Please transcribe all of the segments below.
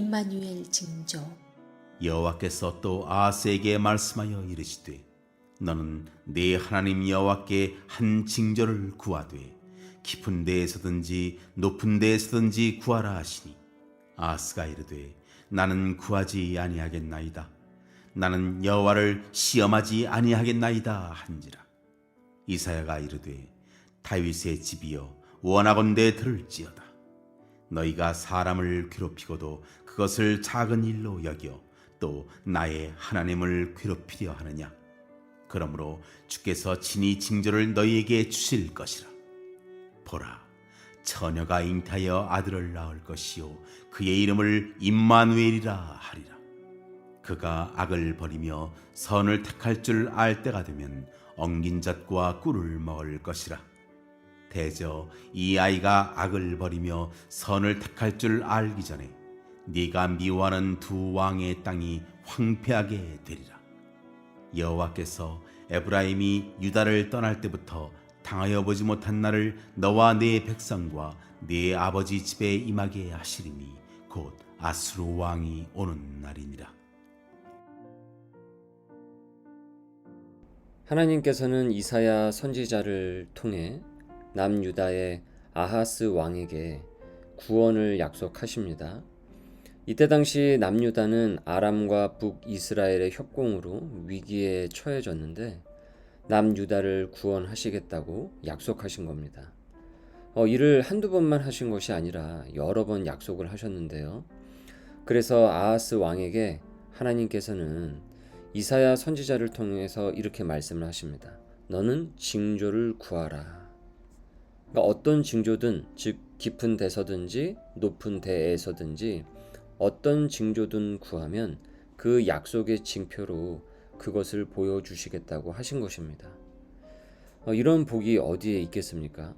임마누엘 징조. 여호와께서 또 아하스에게 말씀하여 이르시되 너는 네 하나님 여호와께 한 징조를 구하되 깊은 데에서든지 높은 데에서든지 구하라 하시니 아하스가 이르되 나는 구하지 아니하겠나이다. 나는 여호와를 시험하지 아니하겠나이다 한지라. 이사야가 이르되 다윗의 집이여 원하건대 들을지어다. 너희가 사람을 괴롭히고도 그것을 작은 일로 여겨 또 나의 하나님을 괴롭히려 하느냐. 그러므로 주께서 친히 징조를 너희에게 주실 것이라. 보라, 처녀가 잉태하여 아들을 낳을 것이요 그의 이름을 임마누엘이라 하리라. 그가 악을 버리며 선을 택할 줄 알 때가 되면 엉긴 젖과 꿀을 먹을 것이라. 대저 이 아이가 악을 버리며 선을 택할 줄 알기 전에 네가 미워하는 두 왕의 땅이 황폐하게 되리라. 여호와께서 에브라임이 유다를 떠날 때부터 당하여 보지 못한 날을 너와 네 백성과 네 아버지 집에 임하게 하시리니 곧 아수르 왕이 오는 날이니라. 하나님께서는 이사야 선지자를 통해 남유다의 아하스 왕에게 구원을 약속하십니다. 이때 당시 남유다는 아람과 북이스라엘의 협공으로 위기에 처해졌는데 남유다를 구원하시겠다고 약속하신 겁니다. 이를 한두 번만 하신 것이 아니라 여러 번 약속을 하셨는데요. 그래서 아하스 왕에게 하나님께서는 이사야 선지자를 통해서 이렇게 말씀을 하십니다. 너는 징조를 구하라. 그러니까 어떤 징조든, 즉 깊은 데서든지 높은 데에서든지 어떤 징조든 구하면 그 약속의 징표로 그것을 보여주시겠다고 하신 것입니다. 이런 복이 어디에 있겠습니까?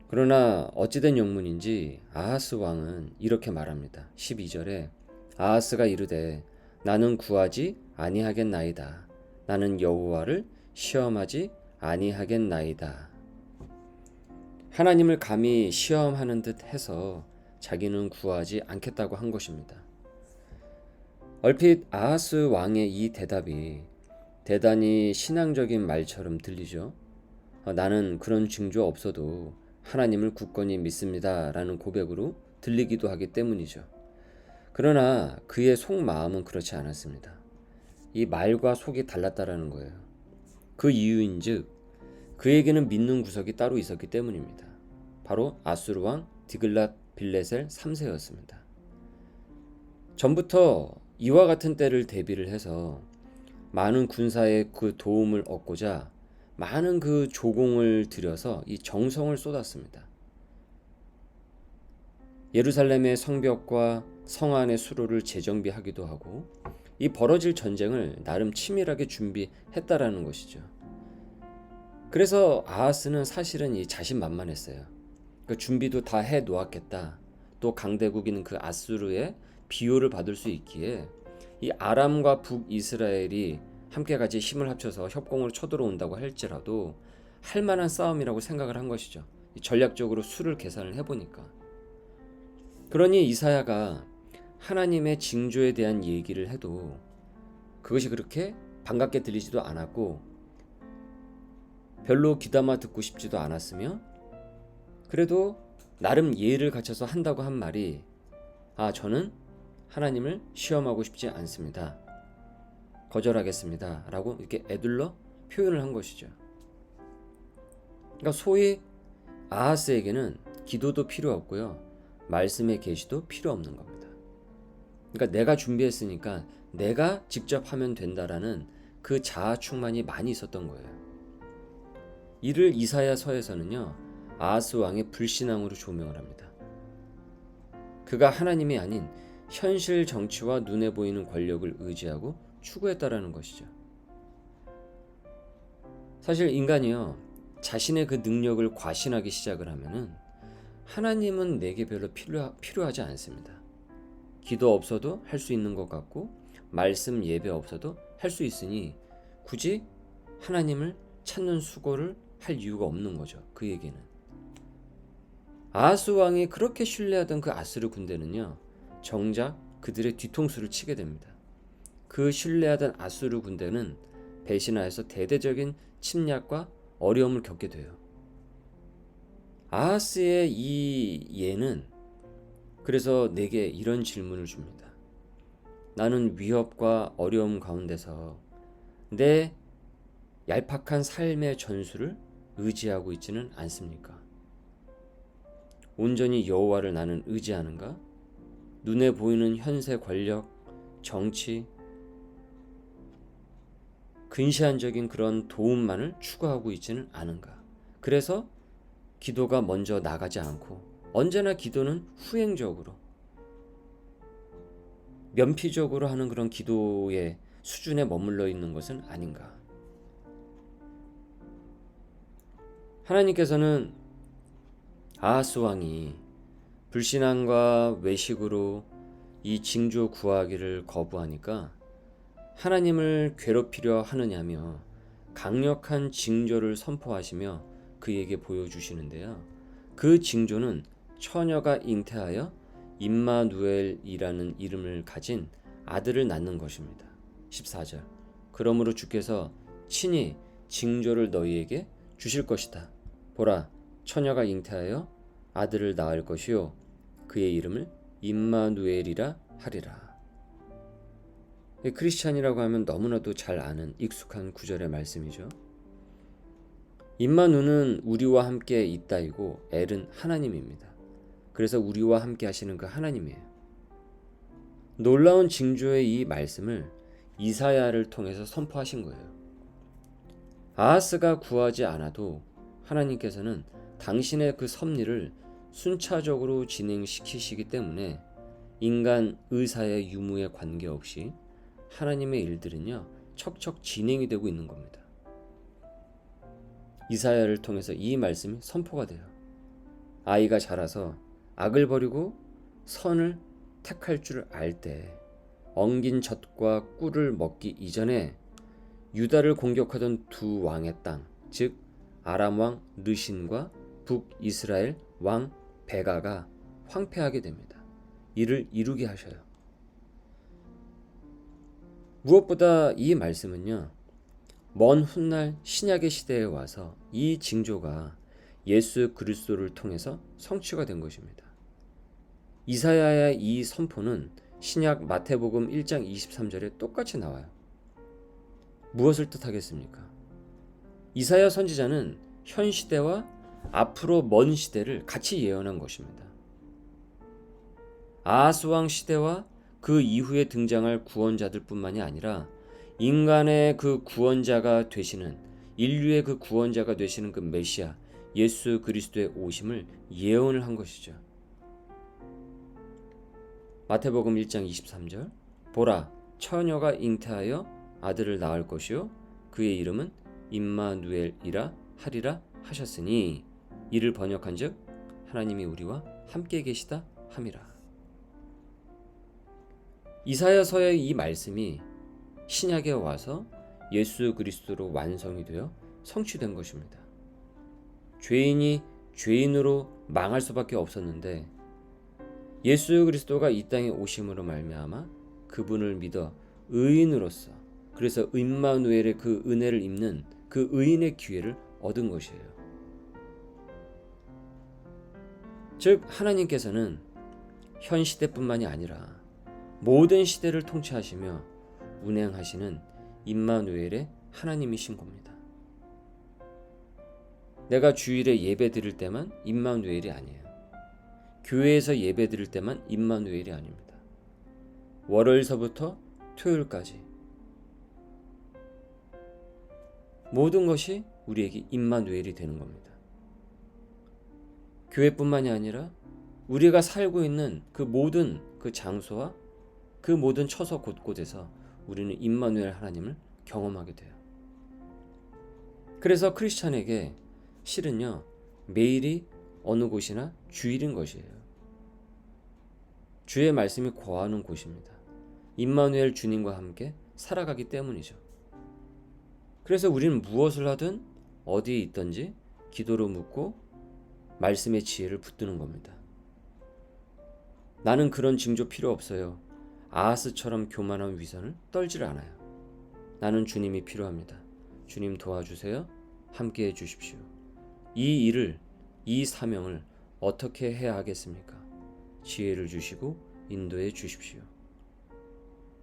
그러나 어찌된 영문인지 아하스 왕은 이렇게 말합니다. 12절에 아하스가 이르되 나는 구하지 아니하겠나이다. 나는 여호와를 시험하지 아니하겠나이다. 하나님을 감히 시험하는 듯 해서 자기는 구하지 않겠다고 한 것입니다. 얼핏 아하스 왕의 이 대답이 대단히 신앙적인 말처럼 들리죠. 나는 그런 징조 없어도 하나님을 굳건히 믿습니다 라는 고백으로 들리기도 하기 때문이죠. 그러나 그의 속마음은 그렇지 않았습니다. 이 말과 속이 달랐다라는 거예요. 그 이유인즉 그에게는 믿는 구석이 따로 있었기 때문입니다. 바로 아수르 왕 디글랏 빌레셀 3세였습니다. 전부터 이와 같은 때를 대비를 해서 많은 군사의 그 도움을 얻고자 많은 그 조공을 들여서 이 정성을 쏟았습니다. 예루살렘의 성벽과 성 안의 수로를 재정비하기도 하고 이 벌어질 전쟁을 나름 치밀하게 준비했다라는 것이죠. 그래서 아하스는 사실은 이 자신만만했어요. 그 준비도 다 해 놓았겠다. 또 강대국인 그 아수르의 비호를 받을 수 있기에 이 아람과 북이스라엘이 함께 같이 힘을 합쳐서 협공으로 쳐들어온다고 할지라도 할 만한 싸움이라고 생각을 한 것이죠. 전략적으로 수를 계산을 해보니까. 그러니 이사야가 하나님의 징조에 대한 얘기를 해도 그것이 그렇게 반갑게 들리지도 않았고 별로 귀담아 듣고 싶지도 않았으며 그래도 나름 예의를 갖춰서 한다고 한 말이 저는 하나님을 시험하고 싶지 않습니다. 거절하겠습니다. 라고 이렇게 애둘러 표현을 한 것이죠. 그러니까 소위 아하스에게는 기도도 필요 없고요. 말씀의 계시도 필요 없는 겁니다. 그러니까 내가 준비했으니까 내가 직접 하면 된다라는 그 자아 충만이 많이 있었던 거예요. 이를 이사야서에서는요. 아하스 왕의 불신앙으로 조명을 합니다. 그가 하나님이 아닌 현실 정치와 눈에 보이는 권력을 의지하고 추구했다라는 것이죠. 사실 인간이요. 자신의 그 능력을 과신하기 시작을 하면은 하나님은 내게 별로 필요하지 않습니다. 기도 없어도 할 수 있는 것 같고 말씀 예배 없어도 할 수 있으니 굳이 하나님을 찾는 수고를 할 이유가 없는 거죠. 그에게는. 아하스 왕이 그렇게 신뢰하던 그 아수르 군대는요. 정작 그들의 뒤통수를 치게 됩니다. 그 신뢰하던 아수르 군대는 배신하여서 대대적인 침략과 어려움을 겪게 돼요. 아하스의 이 예는 그래서 내게 이런 질문을 줍니다. 나는 위협과 어려움 가운데서 내 얄팍한 삶의 전술을 의지하고 있지는 않습니까? 온전히 여호와를 나는 의지하는가? 눈에 보이는 현세 권력, 정치, 근시안적인 그런 도움만을 추구하고 있지는 않은가? 그래서 기도가 먼저 나가지 않고 언제나 기도는 후행적으로 면피적으로 하는 그런 기도의 수준에 머물러 있는 것은 아닌가? 하나님께서는 아하스 왕이 불신앙과 외식으로 이 징조 구하기를 거부하니까 하나님을 괴롭히려 하느냐며 강력한 징조를 선포하시며 그에게 보여주시는데요. 그 징조는 처녀가 잉태하여 임마누엘이라는 이름을 가진 아들을 낳는 것입니다. 14절. 그러므로 주께서 친히 징조를 너희에게 주실 것이다. 보라, 처녀가 잉태하여 아들을 낳을 것이요 그의 이름을 임마누엘이라 하리라. 크리스찬이라고 하면 너무나도 잘 아는 익숙한 구절의 말씀이죠. 임마누는 우리와 함께 있다이고 엘은 하나님입니다. 그래서 우리와 함께 하시는 그 하나님이에요. 놀라운 징조의 이 말씀을 이사야를 통해서 선포하신 거예요. 아하스가 구하지 않아도 하나님께서는 당신의 그 섭리를 순차적으로 진행시키시기 때문에 인간 의사의 유무에 관계없이 하나님의 일들은요 척척 진행이 되고 있는 겁니다. 이사야를 통해서 이 말씀이 선포가 돼요. 아이가 자라서 악을 버리고 선을 택할 줄 알 때 엉긴 젖과 꿀을 먹기 이전에 유다를 공격하던 두 왕의 땅, 즉 아람 왕 르신과 북이스라엘 왕 베가가 황폐하게 됩니다. 이를 이루게 하셔요. 무엇보다 이 말씀은요, 먼 훗날 신약의 시대에 와서 이 징조가 예수 그리스도를 통해서 성취가 된 것입니다. 이사야의 이 선포는 신약 마태복음 1장 23절에 똑같이 나와요. 무엇을 뜻하겠습니까? 이사야 선지자는 현 시대와 앞으로 먼 시대를 같이 예언한 것입니다. 아하스 왕 시대와 그 이후에 등장할 구원자들 뿐만이 아니라 인간의 그 구원자가 되시는, 인류의 그 구원자가 되시는 그 메시아 예수 그리스도의 오심을 예언을 한 것이죠. 마태복음 1장 23절 보라, 처녀가 잉태하여 아들을 낳을 것이요 그의 이름은 임마누엘이라 하리라 하셨으니, 이를 번역한즉 하나님이 우리와 함께 계시다 함이라. 이사야서의 이 말씀이 신약에 와서 예수 그리스도로 완성이 되어 성취된 것입니다. 죄인이 죄인으로 망할 수밖에 없었는데 예수 그리스도가 이 땅에 오심으로 말미암아 그분을 믿어 의인으로서, 그래서 임마누엘의 그 은혜를 입는 그 의인의 기회를 얻은 것이에요. 즉 하나님께서는 현 시대뿐만이 아니라 모든 시대를 통치하시며 운행하시는 임마누엘의 하나님이신 겁니다. 내가 주일에 예배 드릴 때만 임마누엘이 아니에요. 교회에서 예배 드릴 때만 임마누엘이 아닙니다. 월요일서부터 토요일까지 모든 것이 우리에게 임마누엘이 되는 겁니다. 교회뿐만이 아니라 우리가 살고 있는 그 모든 그 장소와 그 모든 처소 곳곳에서 우리는 임마누엘 하나님을 경험하게 돼요. 그래서 크리스찬에게 실은요 매일이 어느 곳이나 주일인 것이에요. 주의 말씀이 거하는 곳입니다. 임마누엘 주님과 함께 살아가기 때문이죠. 그래서 우리는 무엇을 하든 어디에 있든지 기도로 묻고 말씀의 지혜를 붙드는 겁니다. 나는 그런 징조 필요 없어요. 아하스처럼 교만한 위선을 떨질 않아요. 나는 주님이 필요합니다. 주님 도와주세요. 함께 해주십시오. 이 일을, 이 사명을 어떻게 해야 하겠습니까? 지혜를 주시고 인도해 주십시오.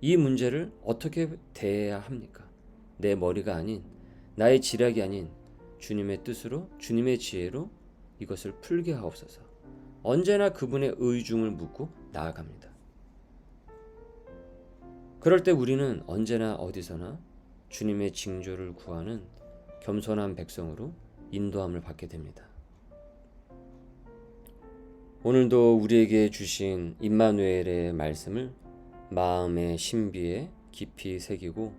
이 문제를 어떻게 대해야 합니까? 내 머리가 아닌, 나의 지략이 아닌 주님의 뜻으로, 주님의 지혜로 이것을 풀게 하옵소서. 언제나 그분의 의중을 묻고 나아갑니다. 그럴 때 우리는 언제나 어디서나 주님의 징조를 구하는 겸손한 백성으로 인도함을 받게 됩니다. 오늘도 우리에게 주신 임마누엘의 말씀을 마음의 신비에 깊이 새기고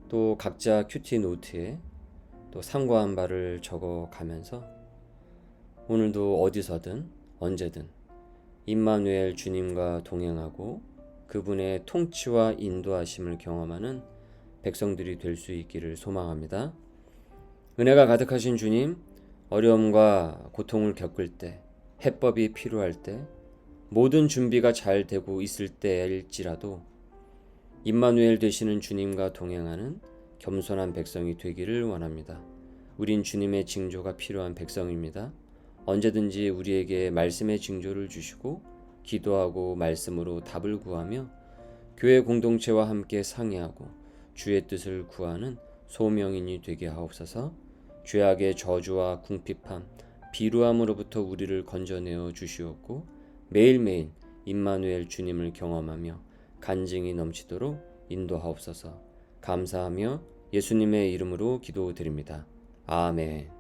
또 각자 큐티 노트에 또 상고한 바를 적어 가면서 오늘도 어디서든 언제든 임마누엘 주님과 동행하고 그분의 통치와 인도하심을 경험하는 백성들이 될 수 있기를 소망합니다. 은혜가 가득하신 주님, 어려움과 고통을 겪을 때, 해법이 필요할 때, 모든 준비가 잘 되고 있을 때일지라도 임마누엘 되시는 주님과 동행하는 겸손한 백성이 되기를 원합니다. 우린 주님의 징조가 필요한 백성입니다. 언제든지 우리에게 말씀의 징조를 주시고 기도하고 말씀으로 답을 구하며 교회 공동체와 함께 상의하고 주의 뜻을 구하는 소명인이 되게 하옵소서. 죄악의 저주와 궁핍함, 비루함으로부터 우리를 건져내어 주시옵고 매일매일 임마누엘 주님을 경험하며 간증이 넘치도록 인도하옵소서. 감사하며 예수님의 이름으로 기도드립니다. 아멘.